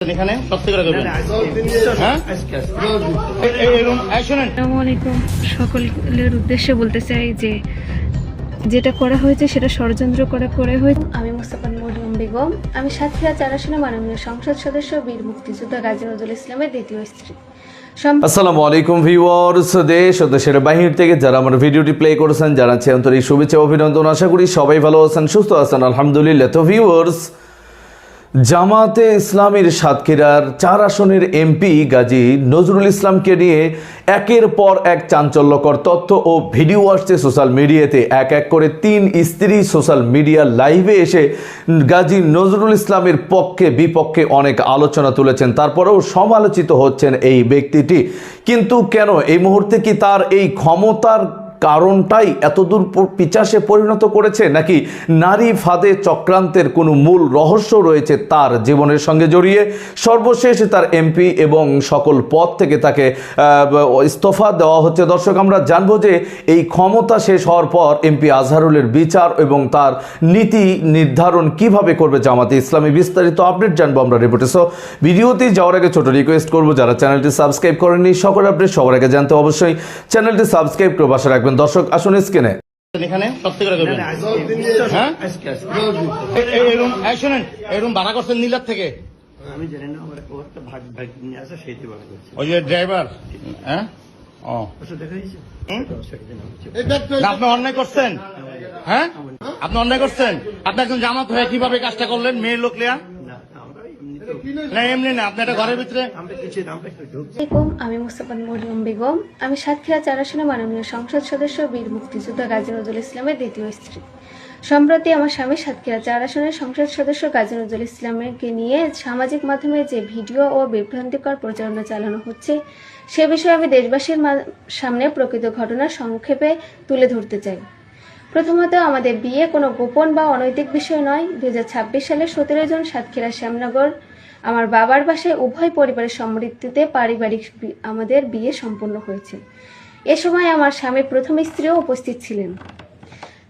এখানে সত্যি করে করবেন। হ্যাঁ আসসালামু আলাইকুম। সকলের উদ্দেশ্যে বলতে চাই যে যেটা করা হয়েছে সেটা ষড়যন্ত্র করে হয়েছে। আমি মুস্তাফা মরিয়ম বেগম, আমি সাতক্ষীরা 4 আসনে মাননীয় সংসদ সদস্য, বীর মুক্তিযোদ্ধা গাজী নজরুল ইসলামের দ্বিতীয় স্ত্রী। আসসালামু আলাইকুম ভিউয়ার্স, দেশ ও দেশের বাহির থেকে যারা আমার ভিডিওটি প্লে করেছেন জানাচ্ছি আন্তরিক শুভেচ্ছা অভিনন্দন। আশা করি সবাই ভালো আছেন, সুস্থ আছেন, আলহামদুলিল্লাহ। তো ভিউয়ার্স, জামাতে ইসলামীর সাতক্ষীরার 4 আসনের এমপি গাজী নজরুল ইসলামকে নিয়ে একের পর এক চাঞ্চল্যকর তথ্য ও ভিডিও আসছে সোশ্যাল মিডিয়াতে। এক এক করে 3 স্ত্রী সোশ্যাল মিডিয়া লাইভে এসে গাজী নজরুল ইসলামের পক্ষে বিপক্ষে অনেক আলোচনা তুলেছেন। তারপরেও সমালোচিত হচ্ছেন এই ব্যক্তিটি। কিন্তু কেন এই মুহূর্তে কি তার এই ক্ষমতার কারণটাই এতদূর পিছাসে পরিণত করেছে, নাকি নারী ফাঁদে চক্রান্তের কোনো মূল রহস্য রয়েছে তার জীবনের সঙ্গে জড়িয়ে? সর্বশেষ তার এমপি এবং সকল পদ থেকে তাকে ইস্তফা দেওয়া হচ্ছে। দর্শক, আমরা জানবো যে এই ক্ষমতা শেষ হওয়ার পর এমপি আজহারুলের বিচার এবং তার নীতি নির্ধারণ কিভাবে করবে জামাতে ইসলামী। বিস্তারিত আপডেট জানবো আমরা রিপোর্টে। সো ভিডিওতে যাওয়ার আগে ছোট রিকোয়েস্ট করবো, যারা চ্যানেলটি সাবস্ক্রাইব করেননি সকল আপডেট সবার আগে জানতে অবশ্যই চ্যানেলটি সাবস্ক্রাইব করে পাশে রাখবেন। দর্শক, আসুন স্ক্রিনে। এখানে সত্যি করে করবেন। হ্যাঁ শুনেন, এই রুম ভাড়া করছেন নীলার থেকে? আমি জানি না, আমার একটা ভাগ নিয়ে আসে সেইটি বলা করছে। ওই যে ড্রাইভার। হ্যাঁ দেখা দিয়েছে আপনি অন্যায় করছেন। হ্যাঁ আপনি অন্যায় করছেন। আপনি একজন জামাত হয়ে কিভাবে কাজটা করলেন? মেয়ের লোক লিয়া না, এমনি না, আপনি একটা ঘরের ভিতরে। আমি মুস্তাফা মরিয়ম বেগম, আমি সাতক্ষীরা 4 আসনে মাননীয় সংসদ সদস্য, বীর মুক্তিযোদ্ধা গাজী নজরুল ইসলামের দ্বিতীয় স্ত্রী। সম্প্রতি আমার স্বামী সাতক্ষীরা 4 আসনের সংসদ সদস্য গাজী নজরুল ইসলামকে নিয়ে সামাজিক মাধ্যমে যে ভিডিও ও বিভ্রান্তিকর প্রচারণা চালানো হচ্ছে সে বিষয়ে আমি দেশবাসীর সামনে প্রকৃত ঘটনা সংক্ষেপে তুলে ধরতে চাই। প্রথমত, আমাদের বিয়ে কোনো গোপন বা অনৈতিক বিষয় নয়। 2026 সালের 17 জুন সাতক্ষীরা শ্যামনগর আমার বাবার বাসায় উভয় পরিবারের সম্মতিতে পারিবারিক আমাদের বিয়ে সম্পন্ন হয়েছে। এ সময় আমার স্বামীর প্রথম স্ত্রীও উপস্থিত ছিলেন।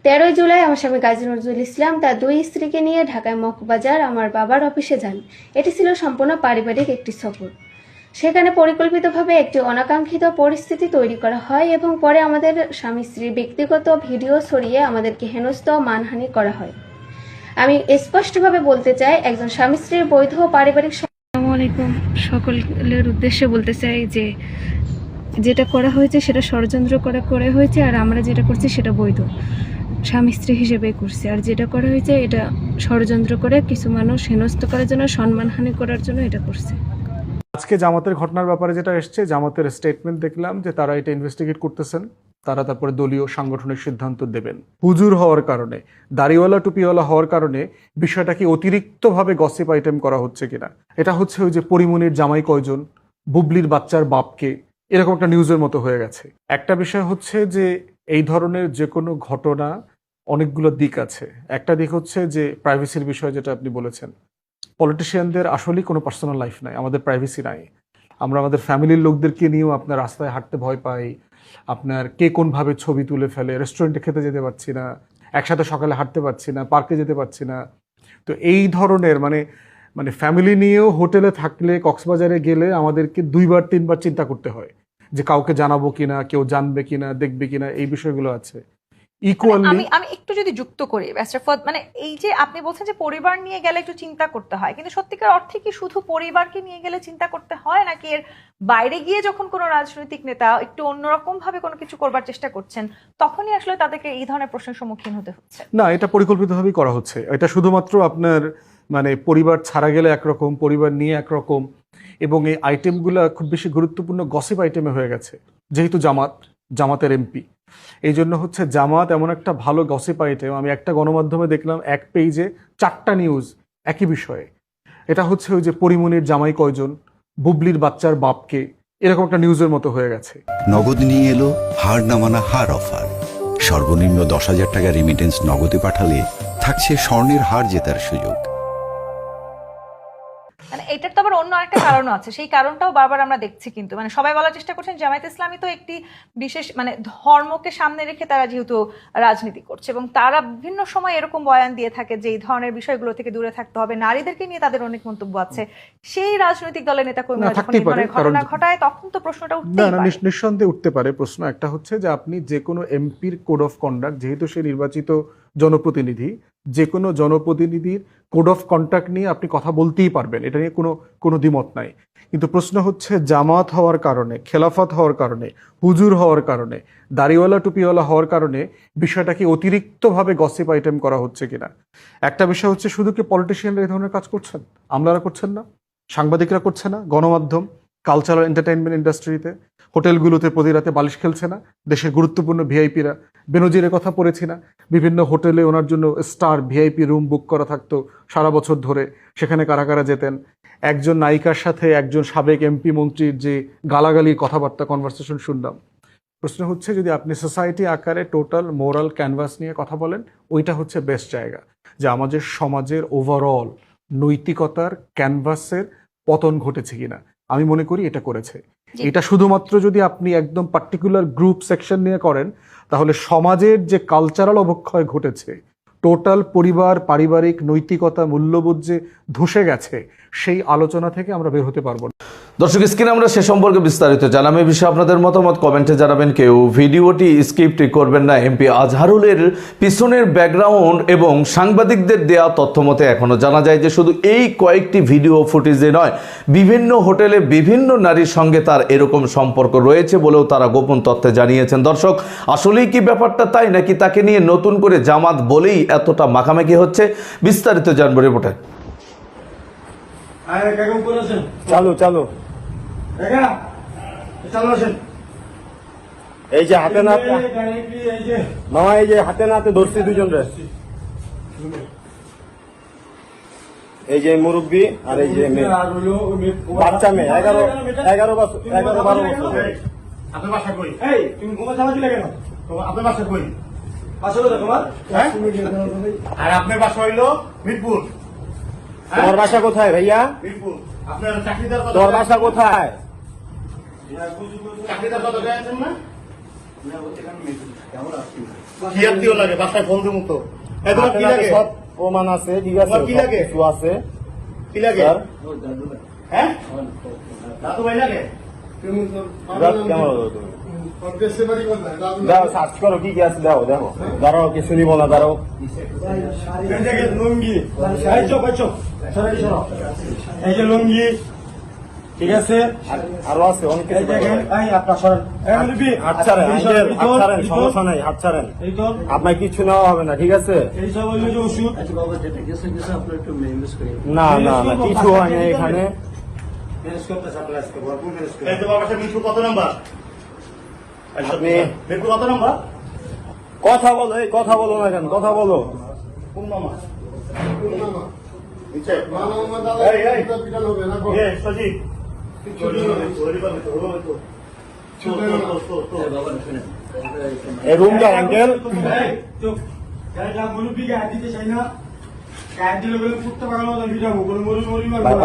13 জুলাই আমার স্বামী গাজী নজরুল ইসলাম তার 2 স্ত্রীকে নিয়ে ঢাকায় মগবাজার আমার বাবার অফিসে যান। এটি ছিল সম্পূর্ণ পারিবারিক একটি সফর। সেখানে পরিকল্পিতভাবে একটি অনাকাঙ্ক্ষিত পরিস্থিতি তৈরি করা হয় এবং পরে আমাদের স্বামী স্ত্রীর ব্যক্তিগত ভিডিও ছড়িয়ে আমাদেরকে হেনস্থ ও মানহানি করা হয়। আমি স্পষ্টভাবে বলতে চাই, একজন স্বামী স্ত্রীর বৈধ পারিবারিক। আসসালামু আলাইকুম। সকলের উদ্দেশ্যে বলতে চাই যে যেটা করা হয়েছে সেটা ষড়যন্ত্র করে হয়েছে, আর আমরা যেটা করছি সেটা বৈধ স্বামী স্ত্রী হিসেবে করছি। আর যেটা করা হয়েছে এটা ষড়যন্ত্র করে কিছু মানুষ হেনস্থ করার জন্য, সম্মানহানি করার জন্য এটা করছে। আজকে জামাতের ঘটনার ব্যাপারে যেটা এসছে, জামাতের স্টেটমেন্ট দেখলাম যে তারা এটা ইনভেস্টিগেট করতেছেন, তারা তারপরে দলীয় সাংগঠনিক সিদ্ধান্ত দেবেন। হুজুর হওয়ার কারণে, দাড়িওয়ালা টুপিওয়ালা হওয়ার কারণে বিষয়টা কি অতিরিক্তভাবে গসিপ আইটেম করা হচ্ছে কিনা, এটা হচ্ছে ওই যে পরিমনির জামাই কয়জন, বুবলির বাচ্চার বাপকে, এরকম একটা নিউজের মতো হয়ে গেছে। একটা বিষয় হচ্ছে যে এই ধরনের যে কোনো ঘটনা অনেকগুলো দিক আছে। একটা দিক হচ্ছে যে প্রাইভেসির বিষয়, যেটা আপনি বলেছেন। পলিটিশিয়ানদের আসলেই কোনো পার্সোনাল লাইফ নাই, আমাদের প্রাইভেসি নাই। আমরা আমাদের ফ্যামিলির লোকদেরকে নিয়েও আপনার রাস্তায় হাঁটতে ভয় পাই, আপনার কে কোনভাবে ছবি তুলে ফেলে, রেস্টুরেন্টে খেতে যেতে পারছি না, একসাথে সকালে হাঁটতে পারছি না, পার্কে যেতে পারছি না। তো এই ধরনের মানে ফ্যামিলি নিয়েও হোটেলে থাকলে, কক্সবাজারে গেলে আমাদেরকে 2বার 3বার চিন্তা করতে হয় যে কাউকে জানাবো কিনা, কেউ জানবে কিনা, দেখবে কিনা, এই বিষয়গুলো আছে। আমি একটু যদি যুক্ত করি ব্যাস্টারফদ, মানে এই যে আপনি বলছেন যে পরিবার নিয়ে গেলে একটু চিন্তা করতে হয়, কিন্তু সত্যিকার অর্থে কি শুধু পরিবারকে নিয়ে গেলে চিন্তা করতে হয়, নাকি এর বাইরে গিয়ে যখন কোনো রাজনৈতিক নেতা একটু অন্যরকম ভাবে কোনো কিছু করবার চেষ্টা করছেন তখনই আসলে তাদেরকে এই ধরনের প্রশ্নের সম্মুখীন হতে হচ্ছে? না, এটা পরিকল্পিতভাবেই করা হচ্ছে। এটা শুধুমাত্র আপনার পরিবার ছাড়া গেলে একরকম, পরিবার নিয়ে একরকম, এবং এই আইটেমগুলো খুব বেশি গুরুত্বপূর্ণ গসিপ আইটেমে হয়ে গেছে। যেহেতু জামাতের এমপি, এই জন্য হচ্ছে জামাত এমন একটা ভালো গসিপ আইটেম। আমি একটা গণমাধ্যমে দেখলাম, এক পেজে 4টা নিউজ একই বিষয়ে। এটা হচ্ছে ওই যে পরিমনির জামাই কয়জন, বুবলির বাচ্চার বাপকে, এরকম একটা নিউজের মতো হয়ে গেছে। নগদ নিয়ে এলো হার না মানা হার অফার। সর্বনিম্ন 10,000 টাকা রেমিটেন্স নগদে পাঠালে থাকছে স্বর্ণের হার জেতার সুযোগ। মানে এটার তো আবার অন্য একটা কারণও আছে, সেই কারণটাও বারবার আমরা দেখছি। কিন্তু মানে সবাই বলার চেষ্টা করছেন জামায়াত ইসলামী তো একটি বিশেষ মানে ধর্মকে সামনে রেখে তারা যেহেতু রাজনীতি করছে, এবং তারা বিভিন্ন সময় এরকম বয়ান দিয়ে থাকে যে এই ধরনের বিষয়গুলো থেকে দূরে থাকতে হবে, নারীদেরকে নিয়ে তাদের অনেক মন্তব্য আছে। সেই রাজনৈতিক দলের নেতা কর্মীরা যখন এই ধরনের ঘটনা ঘটায় তখন তো প্রশ্নটা উঠতেই পারে। নিঃসন্দেহে উঠতে পারে প্রশ্ন। একটা হচ্ছে যে আপনি যে কোনো এমপির কোড অফ কন্ডাক্ট, যেহেতু সে নির্বাচিত জনপ্রতিনিধি, যে কোনো জনপ্রতিনিধির কোড অফ কন্ডাক্ট নিয়ে আপনি কথা বলতেই পারবেন, এটা নিয়ে কোনো দ্বিমত নাই। কিন্তু প্রশ্ন হচ্ছে জামাত হওয়ার কারণে, খেলাফত হওয়ার কারণে, হুজুর হওয়ার কারণে, দাড়িওয়ালা টুপিওয়ালা হওয়ার কারণে বিষয়টা কি অতিরিক্তভাবে গসিপ আইটেম করা হচ্ছে কিনা। একটা বিষয় হচ্ছে শুধু কি পলিটিশিয়ানরা এই ধরনের কাজ করছেন, আমলারা করছেন না, সাংবাদিকরা করছে না, গণমাধ্যম, কালচারাল এন্টারটেইনমেন্ট ইন্ডাস্ট্রিতে, হোটেলগুলোতে প্রতি রাতে বালিশ খেলছে না দেশের গুরুত্বপূর্ণ ভিআইপিরা। বেনজিরের কথা পড়েছি না, বিভিন্ন হোটেলে ওনার জন্য স্টার ভিআইপি রুম বুক করা থাকতো সারা বছর ধরে, সেখানে কারা কারা যেতেন। একজন নায়িকার সাথে একজন সাবেক এমপি মন্ত্রীর যে গালাগালির কথাবার্তা কনভারসেশন শুনলাম। প্রশ্ন হচ্ছে যদি আপনি সোসাইটি আকারে টোটাল মোরাল ক্যানভাস নিয়ে কথা বলেন, ওইটা হচ্ছে বেস্ট জায়গা যে আমাদের সমাজের ওভারঅল নৈতিকতার ক্যানভাসের পতন ঘটেছে কিনা। আমি মনে করি এটা করেছে। এটা শুধুমাত্র যদি আপনি একদম পার্টিকুলার গ্রুপ সেকশন নিয়ে করেন, তাহলে সমাজের যে কালচারাল অবক্ষয় ঘটেছে, টোটাল পরিবার, পারিবারিক নৈতিকতা, মূল্যবোধ যে ধসে গেছে, সেই আলোচনা থেকে আমরা বের হতে পারবো না। দর্শক, স্ক্রিনে আমরা সে সম্পর্কে বিস্তারিত জানাম। এই বিষয়ে আপনাদের মতামত কমেন্টে জানাবেন। কেউ ভিডিওটি স্কিপ করবেন না। এমপি আজহারুলের পিছনের ব্যাকগ্রাউন্ড এবং সাংবাদিকদের দেয়া তথ্য মতে এখনো জানা যায় যে শুধু এই কয়েকটি ভিডিও ফুটেজে নয়, বিভিন্ন হোটেলে বিভিন্ন নারীর সঙ্গে তার এরকম সম্পর্ক রয়েছে বলেও তারা গোপন তথ্যে জানিয়েছেন। দর্শক, আসলেই কি ব্যাপারটা তাই, নাকি তাকে নিয়ে নতুন করে জামাত বলেই এতটা মাখামাখি হচ্ছে? বিস্তারিত জানবো রিপোর্টে। চালু চালু এই যে হাতে না মামা, এই যে হাতে না হাতে ধরছি দুজন রে, এই যে মুরব্বী আর এই যে মেয়ে, বাচ্চা মেয়ে, 11-12 বছর। আপনার বাসা কই? তুমি ঘুমা চালাচ্ছিলে কেন? আপনার বাসা কই? বাসা কোথায় তোমার? হ্যাঁ? আর আপনার বাসা হইলো মিরপুর। তোমার বাসা কোথায় ভাইয়া? মিরপুর। আপনার চাকরিদার কত? তোমার বাসা কোথায়? চাকরিদার কত গেছেন না? কি আত্মীয় লাগে বাসায় বন্ধু মতো? তোমার কি লাগে? সব প্রমাণ আছে, ঠিক আছে, তোমার কি লাগে? কিছু আছে। কি লাগে? স্যার, হ্যাঁ? দাদু ভাই লাগে? কেমন হলো তুমি? দাও, সার্চ করো কি কি আছে, দাও দেখো। দাঁড়াও, কিছু নিব না, দাঁড়াও। লুঙ্গি, এই যে লুঙ্গি, ঠিক আছে, আরো আছে অনেক কিছু। হাত ছাড়েন, সমস্যা নাই, হাত ছাড়েন, আপনার কিছু নেওয়া হবে না, ঠিক আছে। না না না, কিছু হয় না এখানে। তোমার বাসা মিরপুর কত নাম্বার? আপনি মিরপুর কত নাম্বার? কথা বলো, এই কথা বলো না কেন, কথা বলো। কোন মামা? সজিব এই রুমটা অ্যাঙ্গেল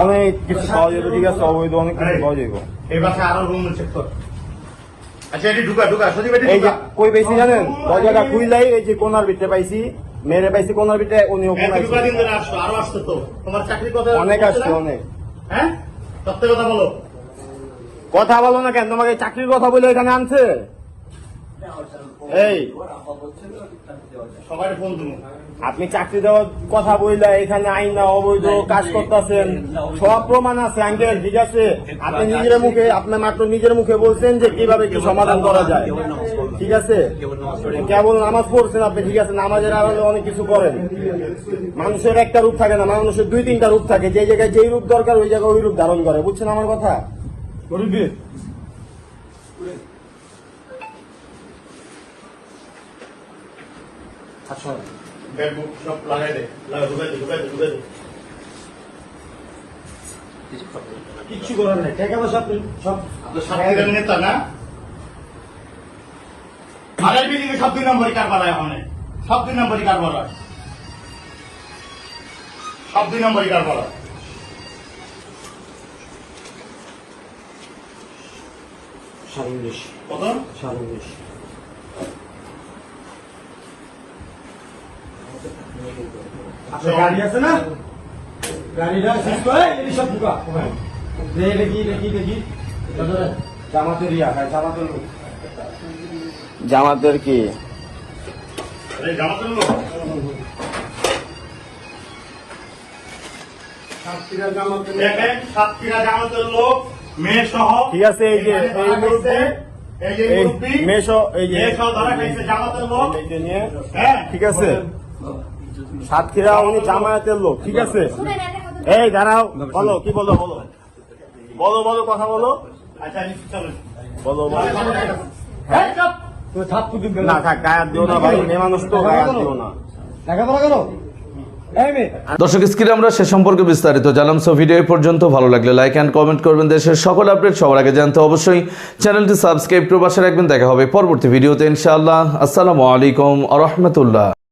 অনেক কিছু পাওয়া যাবে, ঠিক আছে, অবৈধ অনেক কিছু পাওয়া যাবে। এই বাসায় আরো রুম চেক কর। আচ্ছা, এটি ঢুকা ঢুকা সজিব, এটি এই যে ঢুকা। কই পাইছি জানেন, দরজাটা খুইলাই এই যে কোনার ভিতরে পাইছি, মেরে পাইছি কোনার ভিতরে, উনিও কোনায় এত দিন ধরে আসছো, আরো আসতো তো। তোমার চাকরি কথা অনেক আসছে, অনেক। হ্যাঁ, সত্যি কথা বলো। কথা বলো না কেন, তোমাকে চাকরির কথা বলে এখানে আনছে। এই সবাই ফোন তুমি। আপনি চাকরি দেওয়ার কথা বললে এখানে আইন না, অবৈধ কাজ করতেছেন, সব প্রমাণ আছে আঙ্কেল, ঠিক আছে। আপনি নিজের মুখে, আপনি মাত্র নিজের মুখে বলছেন যে কিভাবে কি সমাধান করা যায়, ঠিক আছে। কেবল নামাজ পড়ছেন আপনি, ঠিক আছে, নামাজের আড়ালে অনেক কিছু করেন। মানুষের একটা রূপ থাকে না, মানুষের 2-3টা রূপ থাকে, যে জায়গায় যেই রূপ দরকার ওই জায়গায় ওই রূপ ধারণ করে, বুঝছেন আমার কথা? আচ্ছা, ব্যাগ সব লাগাই দে, লাগা ঢুকাই দে, ঢুকাই দে, ঢুকাই দে। কিচ্ছু করার নেই, ঠিক আছে, সব আপনার সাথে নেতা না? আড়াই বিল্ডিং এ সব 2 নম্বরই কারবার হয়, ওখানে সব 2 নম্বরই কারবার হয়, সব 2 নম্বরই কারবার হয়। কত? আপনার গাড়ি আছে না? গাড়িটা শেষ করে এই সব ঢুকা। দেখি। জামাতের ইয়া, হ্যাঁ, জামাতের লোক। জামাতের কি? এই জামাতের লোক? দেখেন, সাতক্ষীরা জামাতের লোক, মেয়ে সহ। ঠিক আছে, এই যে এই মুরব্বি, এই যে এই মুরব্বি, মেশো, এই যে মেয়ে সহ ধরা খাইছে জামাতের লোক। এই যে নিয়ে, হ্যাঁ, ঠিক আছে। সাতক্ষীরা উনি জামায়াতের লোক, ঠিক আছে। এই দাঁড়াও, বলো কি বলো কথা বলো। আচ্ছা, চলুন। বলো। না থাক, গায়ে দিও না ভাই, মেয়ে মানুষ তো গায়ে দিও না। দর্শক স্ক্রিনে আমরা সে সম্পর্কে বিস্তারিত জানলাম। সো ভিডিও এই পর্যন্ত, ভালো লাগলে লাইক অ্যান্ড কমেন্ট করবেন। দেশের সকল আপডেট সবার আগে জানতে অবশ্যই চ্যানেলটি সাবস্ক্রাইব করে পাশে রাখবেন। দেখা হবে পরবর্তী ভিডিওতে ইনশাআল্লাহ। আসসালামু আলাইকুম ওয়া রাহমাতুল্লাহ।